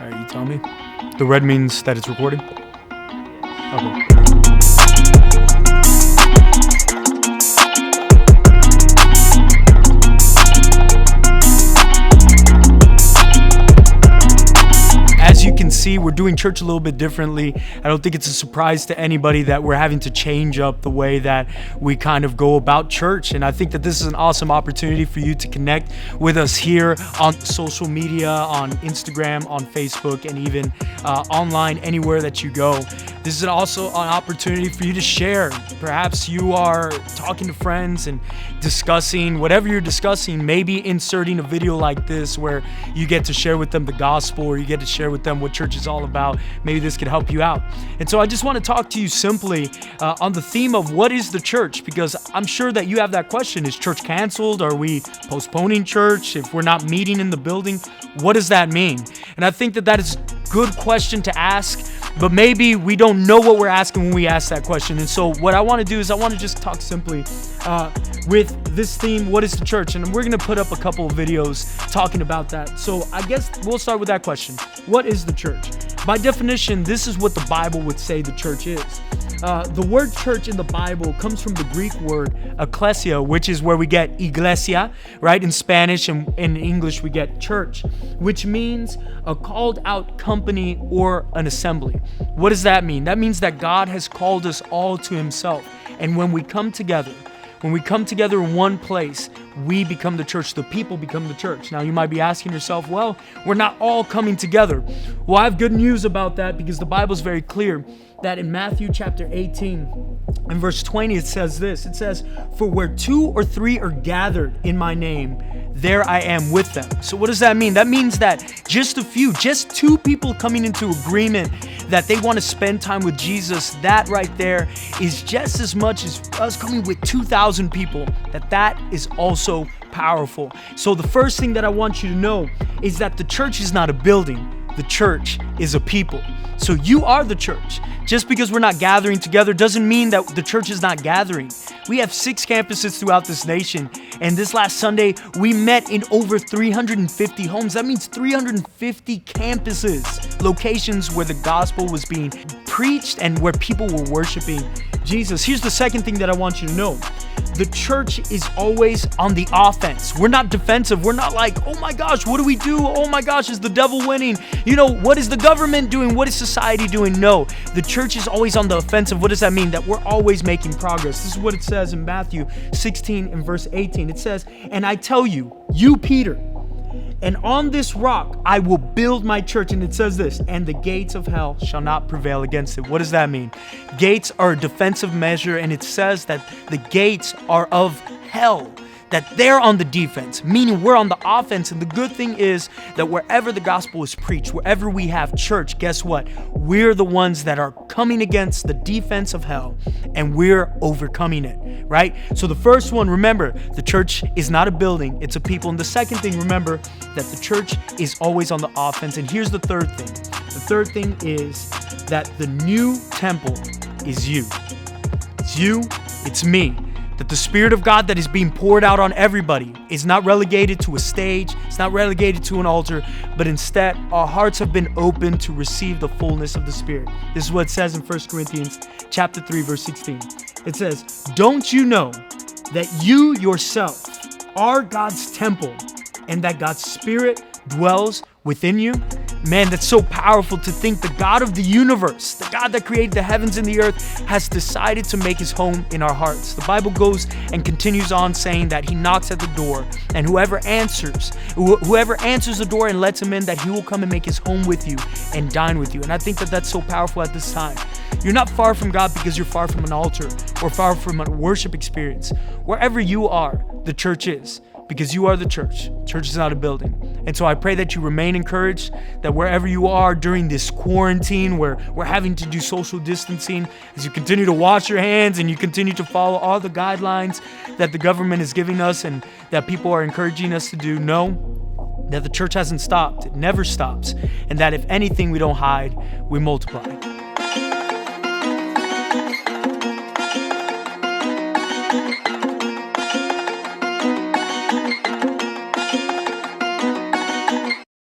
All right, you tell me. The red means that it's recording? Okay. As you can see, we're doing church a little bit differently. I don't think it's a surprise to anybody that we're having to change up the way that we kind of go about church. And I think that this is an awesome opportunity for you to connect with us here on social media, on Instagram, on Facebook, and even online, anywhere that you go. This is also an opportunity for you to share. Perhaps you are talking to friends and discussing whatever you're discussing, maybe inserting a video like this where you get to share with them the gospel, or you get to share with them what church is all about. Maybe this could help you out. And so I just want to talk to you simply on the theme of what is the church, because I'm sure that you have that question. Is church canceled? Are we postponing church? If we're not meeting in the building, what does that mean? And I think that is a good question to ask, but maybe we don't know what we're asking when we ask that question. And so what I want to do is I want to just talk simply with this theme, what is the church? And we're going to put up a couple of videos talking about that. So I guess we'll start with that question. What is the church? By definition, this is what the Bible would say the church is. The word church in the Bible comes from the Greek word ecclesia, which is where we get iglesia, right? In Spanish, and in English we get church, which means a called out company or an assembly. What does that mean? That means that God has called us all to himself. And when we come together in one place, we become the church. The people become the church. Now you might be asking yourself, well, we're not all coming together. Well, I have good news about that, because the Bible is very clear that in Matthew chapter 18 and verse 20, it says this. It says, "For where 2 or 3 are gathered in my name, there I am with them." So what does that mean? That means that just 2 people coming into agreement that they want to spend time with Jesus, that right there is just as much as us coming with 2,000 people, that is also powerful. So the first thing that I want you to know is that the church is not a building. The church is a people. So you are the church. Just because we're not gathering together doesn't mean that the church is not gathering. We have 6 campuses throughout this nation. And this last Sunday, we met in over 350 homes. That means 350 campuses, locations where the gospel was being preached and where people were worshiping Jesus. Here's the second thing that I want you to know. The church is always on the offense. We're not defensive. We're not like, oh my gosh, what do we do? Oh my gosh, is the devil winning? What is the government doing? What is society doing? No, the church is always on the offensive. What does that mean? That we're always making progress. This is what it says in Matthew 16 and verse 18. It says, "And I tell you, you Peter, and on this rock I will build my church." And it says this, "and the gates of hell shall not prevail against it." What does that mean? Gates are a defensive measure, and it says that the gates are of hell, that they're on the defense, meaning we're on the offense. And the good thing is that wherever the gospel is preached, wherever we have church, guess what? We're the ones that are coming against the defense of hell, and we're overcoming it, right? So the first one, remember, the church is not a building, it's a people. And the second thing, remember that the church is always on the offense. And here's the third thing. The third thing is that the new temple is you. It's you, it's me. That the Spirit of God that is being poured out on everybody is not relegated to a stage, it's not relegated to an altar, but instead our hearts have been opened to receive the fullness of the Spirit. This is what it says in 1 Corinthians chapter 3, verse 16. It says, "Don't you know that you yourself are God's temple and that God's Spirit dwells within you?" Man, that's so powerful to think the God of the universe, the God that created the heavens and the earth, has decided to make his home in our hearts. The Bible goes and continues on saying that he knocks at the door, and whoever answers the door and lets him in, that he will come and make his home with you and dine with you. And I think that that's so powerful at this time. You're not far from God because you're far from an altar or far from a worship experience. Wherever you are, the church is, because you are the church. Church is not a building. And so I pray that you remain encouraged, that wherever you are during this quarantine where we're having to do social distancing, as you continue to wash your hands and you continue to follow all the guidelines that the government is giving us and that people are encouraging us to do, know that the church hasn't stopped. It never stops. And that if anything, we don't hide, we multiply.